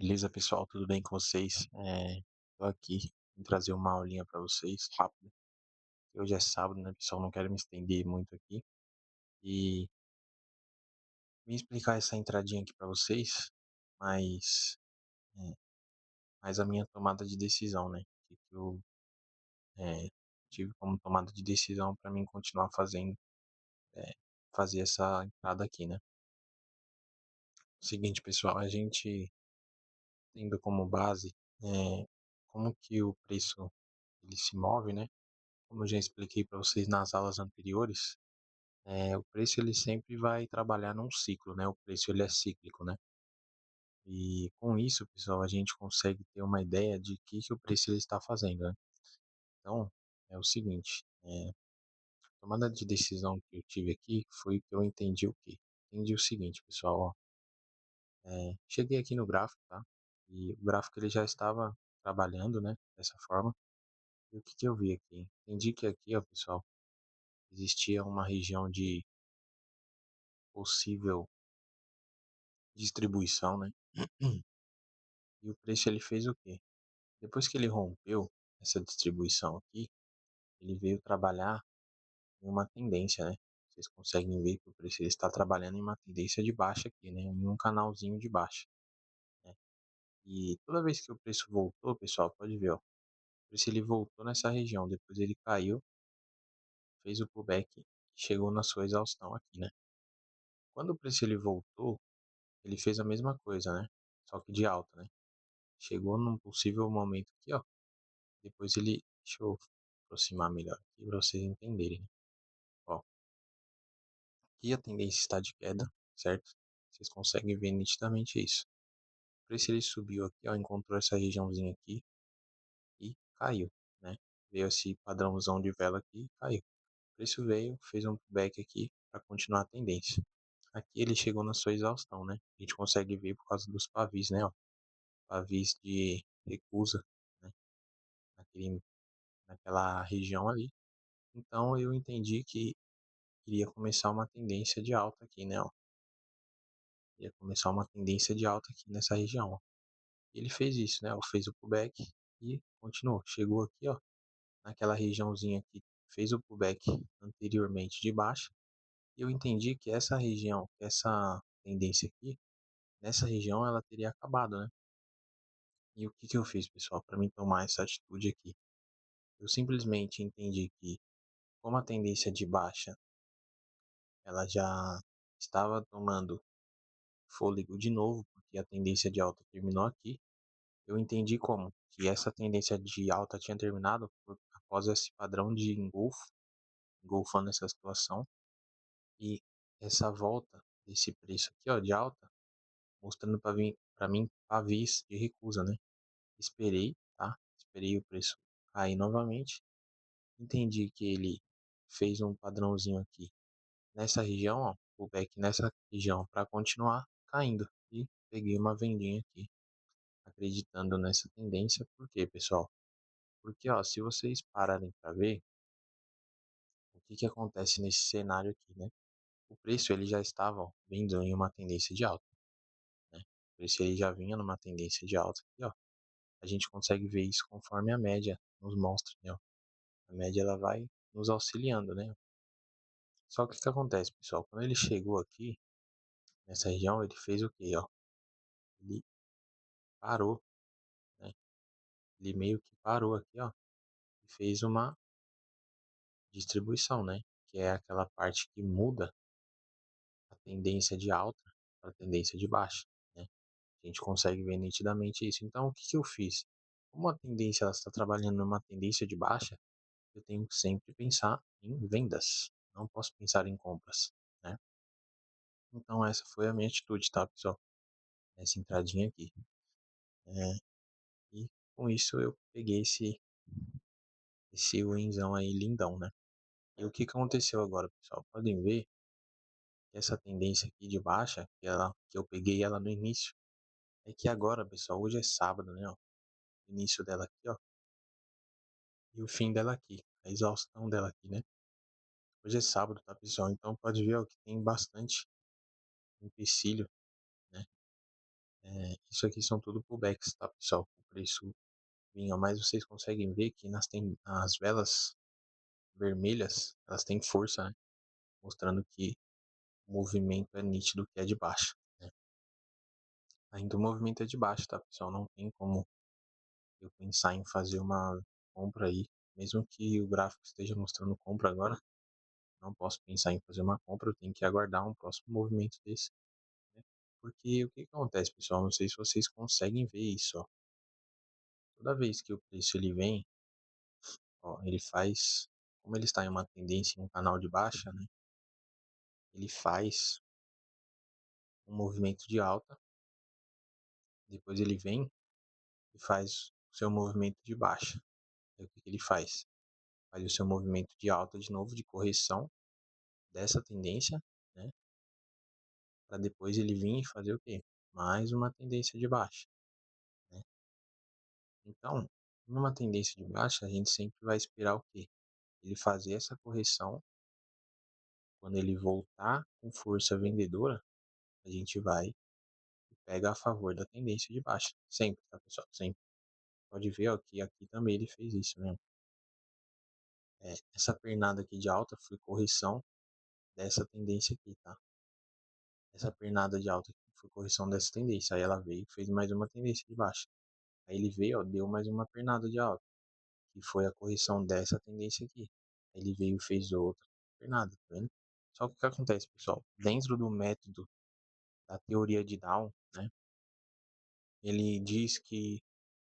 Beleza, pessoal? Tudo bem com vocês? Tô aqui em trazer uma aulinha para vocês, rápida. Hoje é sábado, né, pessoal? Não quero me estender muito aqui. E vim explicar essa entradinha aqui para vocês, mas, é, mais a minha tomada de decisão, né? Que eu tive como tomada de decisão para mim continuar fazendo, é, fazer essa entrada aqui, né? Seguinte, pessoal, a gente tendo como base, como que o preço ele se move, né? Como eu já expliquei para vocês nas aulas anteriores, o preço ele sempre vai trabalhar num ciclo, né? O preço ele é cíclico, né? E com isso, pessoal, a gente consegue ter uma ideia de que o preço ele está fazendo, né? Então, é o seguinte, a tomada de decisão que eu tive aqui foi que eu entendi o quê? Entendi o seguinte, pessoal, ó, cheguei aqui no gráfico, tá? E o gráfico ele já estava trabalhando, né? Dessa forma. E o que eu vi aqui? Entendi que aqui, ó, pessoal, existia uma região de possível distribuição, né? E o preço ele fez o quê? Depois que ele rompeu essa distribuição aqui, ele veio trabalhar em uma tendência, né? Vocês conseguem ver que o preço ele está trabalhando em uma tendência de baixa aqui, né? Em um canalzinho de baixa, né? E toda vez que o preço voltou, pessoal, pode ver, ó, o preço ele voltou nessa região, depois ele caiu, fez o pullback e chegou na sua exaustão aqui, né? Quando o preço ele voltou, ele fez a mesma coisa, né? Só que de alta, né? Chegou num possível momento aqui, ó. Depois ele, deixa eu aproximar melhor aqui para vocês entenderem, né? Ó, aqui a tendência está de queda, certo? Vocês conseguem ver nitidamente isso. O preço ele subiu aqui, ó, encontrou essa regiãozinha aqui e caiu, né? Veio esse padrãozão de vela aqui e caiu. O preço veio, fez um pullback aqui para continuar a tendência. Aqui ele chegou na sua exaustão, né? A gente consegue ver por causa dos pavis, né? Ó, pavis de recusa, né? Naquele, naquela região ali. Então eu entendi que iria começar uma tendência de alta aqui, né? Ó. Ia começar uma tendência de alta aqui nessa região. Ó. Ele fez isso, né? Ó, fez o pullback e continuou. Chegou aqui, ó, naquela regiãozinha que fez o pullback anteriormente de baixa. E eu entendi que essa região, essa tendência aqui, nessa região ela teria acabado, né? E o que eu fiz, pessoal, para mim tomar essa atitude aqui? Eu simplesmente entendi que, como a tendência de baixa ela já estava tomando fôlego de novo, porque a tendência de alta terminou aqui, eu entendi como que essa tendência de alta tinha terminado após esse padrão de engolfando essa situação e essa volta desse preço aqui, ó, de alta, mostrando para mim pavis de recusa, né? Esperei, tá? Esperei o preço cair novamente, entendi que ele fez um padrãozinho aqui nessa região, ó, pullback nessa região para continuar caindo e peguei uma vendinha aqui acreditando nessa tendência. Por quê, pessoal? Porque, ó, se vocês pararem para ver, o que acontece nesse cenário aqui, né? O preço ele já estava ó, vindo em uma tendência de alta, né? O preço ele já vinha numa tendência de alta aqui, ó. A gente consegue ver isso conforme a média nos mostra, né? Ó. A média ela vai nos auxiliando, né? Só que o que acontece, pessoal? Quando ele chegou aqui nessa região, ele fez o quê, ó? Ele parou, né? Ele meio que parou aqui, ó, e fez uma distribuição, né? Que é aquela parte que muda a tendência de alta para a tendência de baixa, né? A gente consegue ver nitidamente isso. Então, o que eu fiz? Como a tendência ela está trabalhando numa tendência de baixa, eu tenho que sempre pensar em vendas. Não posso pensar em compras, né? Então, essa foi a minha atitude, tá, pessoal? Essa entradinha aqui. É, e com isso eu peguei esse winzão aí lindão, né? E o que aconteceu agora, pessoal? Podem ver que essa tendência aqui de baixa, que eu peguei ela no início, é que agora, pessoal, hoje é sábado, né? Ó, o início dela aqui, ó, e o fim dela aqui, a exaustão dela aqui, né? Hoje é sábado, tá, pessoal? Então pode ver, ó, que tem bastante empecilho, né? Isso aqui são tudo pullbacks, tá, pessoal? O preço vinha, mas vocês conseguem ver que nas velas vermelhas, elas têm força, né? Mostrando que o movimento é nítido que é de baixa, né? Ainda o movimento é de baixa, tá, pessoal? Não tem como eu pensar em fazer uma compra aí, mesmo que o gráfico esteja mostrando compra agora, não posso pensar em fazer uma compra, eu tenho que aguardar um próximo movimento desse, né? Porque o que que acontece, pessoal? Não sei se vocês conseguem ver isso, ó. Toda vez que o preço ele vem, ó, ele faz, como ele está em uma tendência em um canal de baixa, né? Ele faz um movimento de alta, depois ele vem e faz o seu movimento de baixa. Aí o que que ele faz? Faz o seu movimento de alta de novo, de correção dessa tendência, né? Para depois ele vir e fazer o quê? Mais uma tendência de baixa, né? Então, numa tendência de baixa, a gente sempre vai esperar o quê? Ele fazer essa correção. Quando ele voltar com força vendedora, a gente vai e pega a favor da tendência de baixa. Sempre, tá, pessoal? Sempre. Pode ver, ó, que aqui também ele fez isso, né? Essa pernada aqui de alta foi correção dessa tendência aqui, tá? Essa pernada de alta aqui foi correção dessa tendência. Aí ela veio e fez mais uma tendência de baixa. Aí ele veio, ó, deu mais uma pernada de alta, que foi a correção dessa tendência aqui. Aí ele veio e fez outra pernada, tá vendo? Só que o que acontece, pessoal? Dentro do método da teoria de Down, né? Ele diz que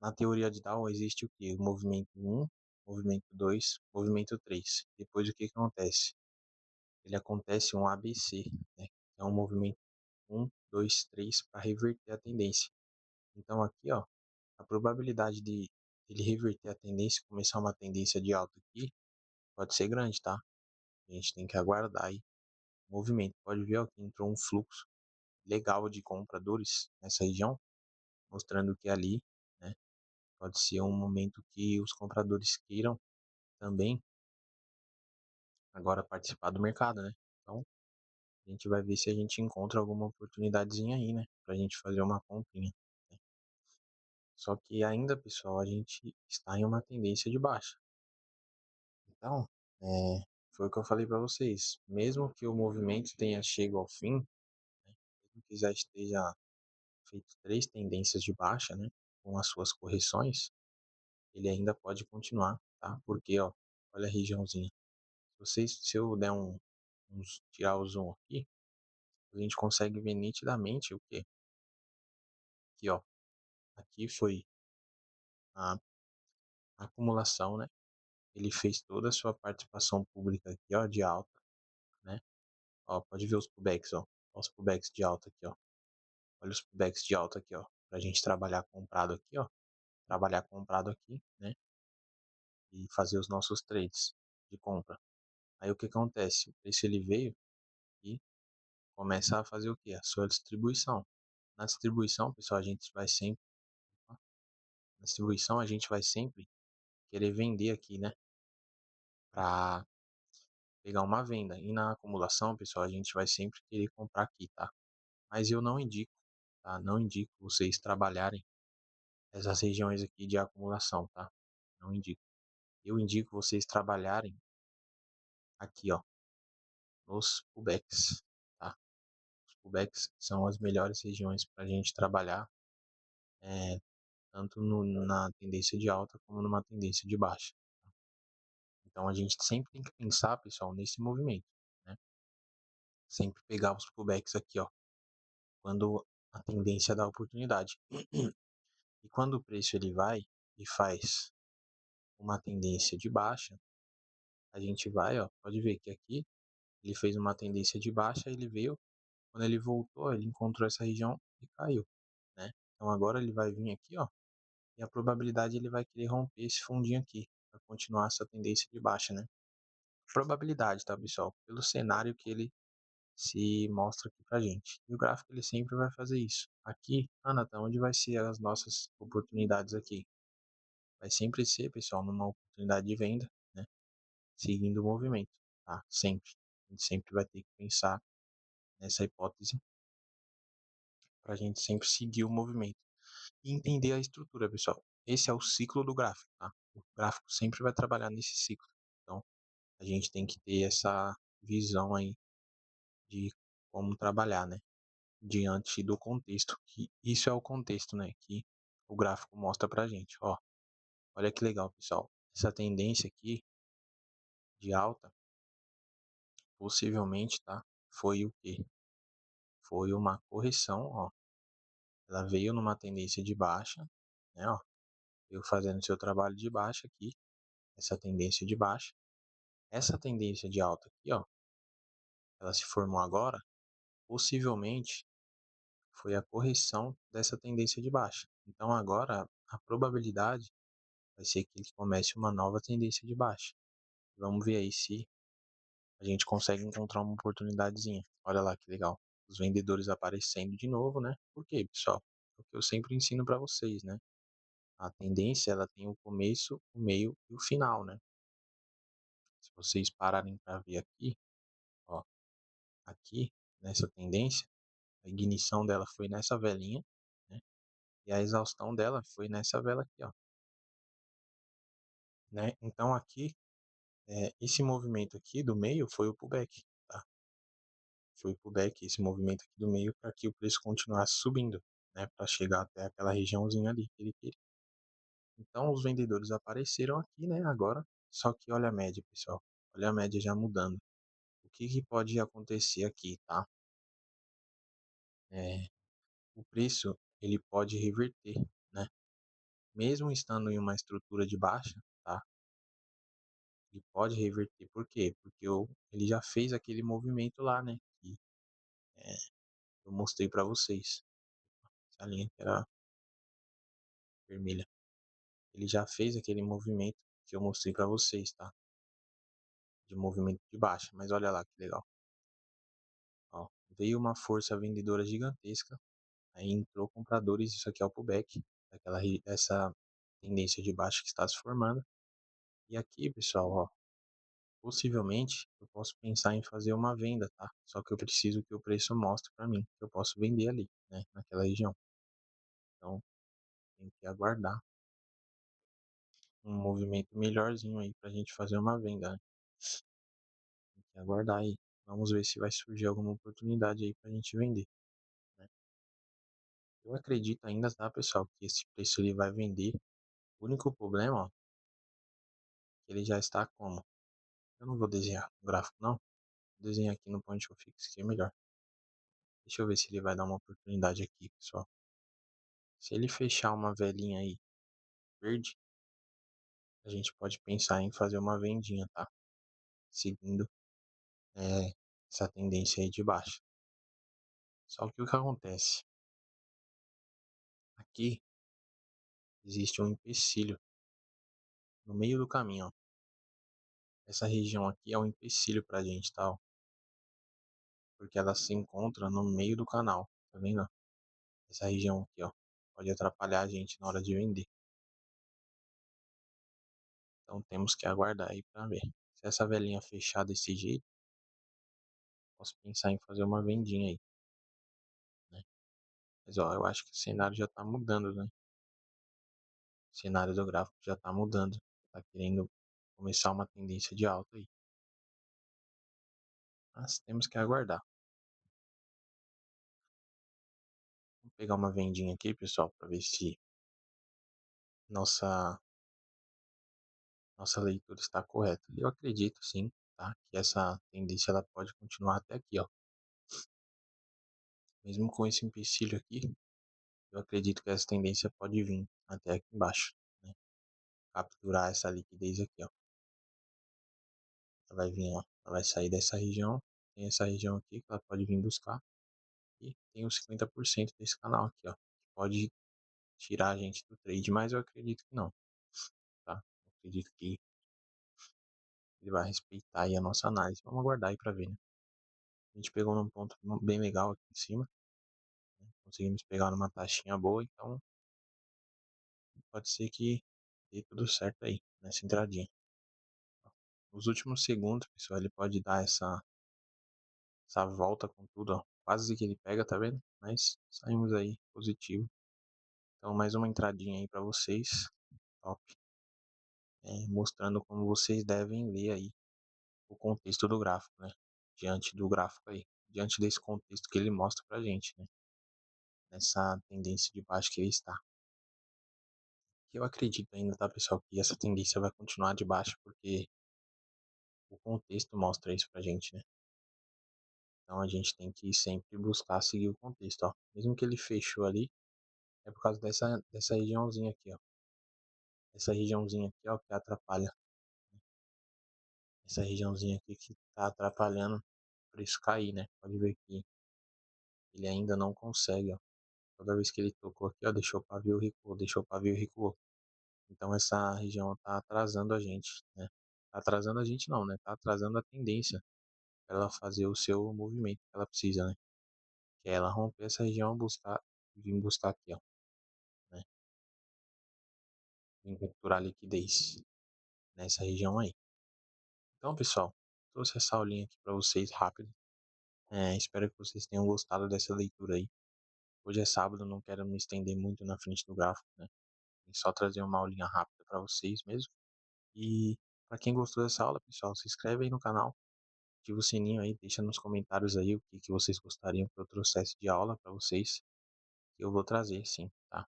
na teoria de Down existe o quê? O movimento um, movimento 2, movimento 3. Depois o que que acontece? Ele acontece um ABC, né? É um movimento um, 2, 3 para reverter a tendência. Então aqui, ó, a probabilidade de ele reverter a tendência, começar uma tendência de alta aqui, pode ser grande, tá? A gente tem que aguardar aí o movimento. Pode ver, ó, que entrou um fluxo legal de compradores nessa região, mostrando que ali, né, pode ser um momento que os compradores queiram também agora participar do mercado, né? Então, a gente vai ver se a gente encontra alguma oportunidadezinha aí, né? Pra gente fazer uma comprinha, né? Só que ainda, pessoal, a gente está em uma tendência de baixa. Então, foi o que eu falei para vocês. Mesmo que o movimento tenha chegado ao fim, né? Mesmo que já esteja feito 3 tendências de baixa, né? Com as suas correções, ele ainda pode continuar, tá? Porque, ó, olha a regiãozinha. Se eu der tirar o zoom aqui, a gente consegue ver nitidamente o quê? Aqui, ó. Aqui foi a acumulação, né? Ele fez toda a sua participação pública aqui, ó, de alta, né? Ó, pode ver os pullbacks, ó. Ó os pullbacks de alta aqui, ó. Olha os pullbacks de alta aqui, ó. Pra gente trabalhar comprado aqui, ó. Trabalhar comprado aqui, né? E fazer os nossos trades de compra. Aí o que acontece? O preço ele veio e começa a fazer o quê? A sua distribuição. Na distribuição, pessoal, na distribuição a gente vai sempre querer vender aqui, né? Para pegar uma venda. E na acumulação, pessoal, a gente vai sempre querer comprar aqui, tá? Mas eu não indico, tá? Não indico vocês trabalharem essas regiões aqui de acumulação, tá? Não indico. Eu indico vocês trabalharem aqui, ó, nos pullbacks, tá? Os pullbacks são as melhores regiões para a gente trabalhar, é, tanto na tendência de alta como numa tendência de baixa. Então a gente sempre tem que pensar, pessoal, nesse movimento, né? Sempre pegar os pullbacks aqui, ó, quando a tendência dá oportunidade. E quando o preço ele vai e faz uma tendência de baixa, a gente vai, ó, pode ver que aqui ele fez uma tendência de baixa, ele veio, quando ele voltou, ele encontrou essa região e caiu, né? Então agora ele vai vir aqui, ó, e a probabilidade ele vai querer romper esse fundinho aqui para continuar essa tendência de baixa, né? Probabilidade, tá, pessoal? Pelo cenário que ele se mostra aqui pra gente. E o gráfico ele sempre vai fazer isso. Aqui, Natan, onde vai ser as nossas oportunidades aqui? Vai sempre ser, pessoal, numa oportunidade de venda, né? Seguindo o movimento, tá? Sempre. A gente sempre vai ter que pensar nessa hipótese para a gente sempre seguir o movimento e entender a estrutura, pessoal. Esse é o ciclo do gráfico, tá? O gráfico sempre vai trabalhar nesse ciclo. Então, a gente tem que ter essa visão aí de como trabalhar, né? Diante do contexto, que isso é o contexto, né? Que o gráfico mostra pra gente, ó. Olha que legal, pessoal. Essa tendência aqui de alta, possivelmente, tá? Foi o quê? Foi uma correção, ó. Ela veio numa tendência de baixa, né, ó. Veio fazendo seu trabalho de baixa aqui, essa tendência de baixa. Essa tendência de alta aqui, ó, ela se formou agora, possivelmente foi a correção dessa tendência de baixa. Então agora a probabilidade vai ser que ele comece uma nova tendência de baixa. Vamos ver aí se a gente consegue encontrar uma oportunidadezinha. Olha lá que legal. Os vendedores aparecendo de novo, né? Por quê, pessoal? É o que eu sempre ensino para vocês, né? A tendência, ela tem o começo, o meio e o final, né? Se vocês pararem para ver aqui, ó, aqui nessa tendência, a ignição dela foi nessa velinha, né? E a exaustão dela foi nessa vela aqui, ó, né? Então aqui, esse movimento aqui do meio foi o pullback, tá? Foi o pullback, esse movimento aqui do meio, para que o preço continuasse subindo, né? Para chegar até aquela regiãozinha ali que ele queria. Então os vendedores apareceram aqui, né? Agora, só que olha a média, pessoal. Olha a média já mudando. O que que pode acontecer aqui, tá? É, o preço ele pode reverter, né? Mesmo estando em uma estrutura de baixa, tá? Ele pode reverter. Por quê? Porque ele já fez aquele movimento lá, né? Que é, eu mostrei para vocês. Essa linha que era vermelha. Ele já fez aquele movimento que eu mostrei para vocês, tá? De movimento de baixa. Mas olha lá que legal. Ó, veio uma força vendedora gigantesca. Aí entrou compradores. Isso aqui é o pullback. Essa tendência de baixa que está se formando. E aqui, pessoal, ó, possivelmente eu posso pensar em fazer uma venda, tá? Só que eu preciso que o preço mostre para mim que eu posso vender ali, né? Naquela região. Então, tem que aguardar um movimento melhorzinho aí pra gente fazer uma venda, né? Tem que aguardar aí. Vamos ver se vai surgir alguma oportunidade aí pra gente vender, né? Eu acredito ainda, tá, pessoal, que esse preço ele vai vender. O único problema, ó, que ele já está como? Eu não vou desenhar o gráfico, não. Vou desenhar aqui no Point of Fix, que é melhor. Deixa eu ver se ele vai dar uma oportunidade aqui, pessoal. Se ele fechar uma velinha aí verde, a gente pode pensar em fazer uma vendinha, tá? Seguindo essa tendência aí de baixa. Só que o que acontece? Aqui existe um empecilho no meio do caminho, ó. Essa região aqui é um empecilho pra gente, tá? Ó, porque ela se encontra no meio do canal, tá vendo? Essa região aqui, ó, pode atrapalhar a gente na hora de vender. Então temos que aguardar aí pra ver. Se essa velinha fechar desse jeito, posso pensar em fazer uma vendinha aí, né? Mas ó, eu acho que o cenário já tá mudando, né? O cenário do gráfico já tá mudando. Tá querendo começar uma tendência de alta aí. Mas temos que aguardar. Vou pegar uma vendinha aqui, pessoal, para ver se nossa nossa leitura está correta. Eu acredito sim, tá? Que essa tendência ela pode continuar até aqui, ó. Mesmo com esse empecilho aqui, eu acredito que essa tendência pode vir até aqui embaixo, né? Capturar essa liquidez aqui, ó. Ela vai vir, ó. Ela vai sair dessa região. Tem essa região aqui que ela pode vir buscar. E tem os 50% desse canal aqui, ó. Que pode tirar a gente do trade, mas eu acredito que não, tá? Eu acredito que ele vai respeitar aí a nossa análise. Vamos aguardar aí para ver, né? A gente pegou num ponto bem legal aqui em cima, né? Conseguimos pegar numa taxinha boa, então pode ser que dê tudo certo aí nessa entradinha. Os últimos segundos, pessoal, ele pode dar essa volta com tudo, ó. Quase que ele pega, tá vendo? mas saímos aí positivo. Então, mais uma entradinha aí para vocês, top, mostrando como vocês devem ler aí o contexto do gráfico, né? Diante do gráfico aí, diante desse contexto que ele mostra pra gente, né? Nessa tendência de baixo que ele está. Que eu acredito ainda, tá, pessoal, que essa tendência vai continuar de baixo porque o contexto mostra isso pra gente, né? Então a gente tem que sempre buscar seguir o contexto, ó. Mesmo que ele fechou ali, é por causa dessa regiãozinha aqui, ó. Essa regiãozinha aqui, ó, que atrapalha. Essa regiãozinha aqui que tá atrapalhando o preço cair, né? Pode ver que ele ainda não consegue, ó. Toda vez que ele tocou aqui, ó, deixou o pavio, recuou, deixou o pavio, recuou. Então essa região tá atrasando a gente, né? Tá atrasando a gente não, né? Tá atrasando a tendência para ela fazer o seu movimento que ela precisa, né? Que é ela romper essa região, buscar, vir buscar aqui, ó, né? Vir capturar liquidez nessa região aí. Então, pessoal, trouxe essa aulinha aqui para vocês rápido. Espero que vocês tenham gostado dessa leitura aí. Hoje é sábado, não quero me estender muito na frente do gráfico, né? Só trazer uma aulinha rápida para vocês mesmo. E para quem gostou dessa aula, pessoal, se inscreve aí no canal, ativa o sininho aí, deixa nos comentários aí o que vocês gostariam que eu trouxesse de aula para vocês, que eu vou trazer, sim, tá?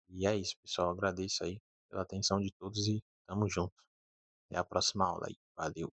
E é isso, pessoal, agradeço aí pela atenção de todos e tamo junto. Até a próxima aula aí. Valeu!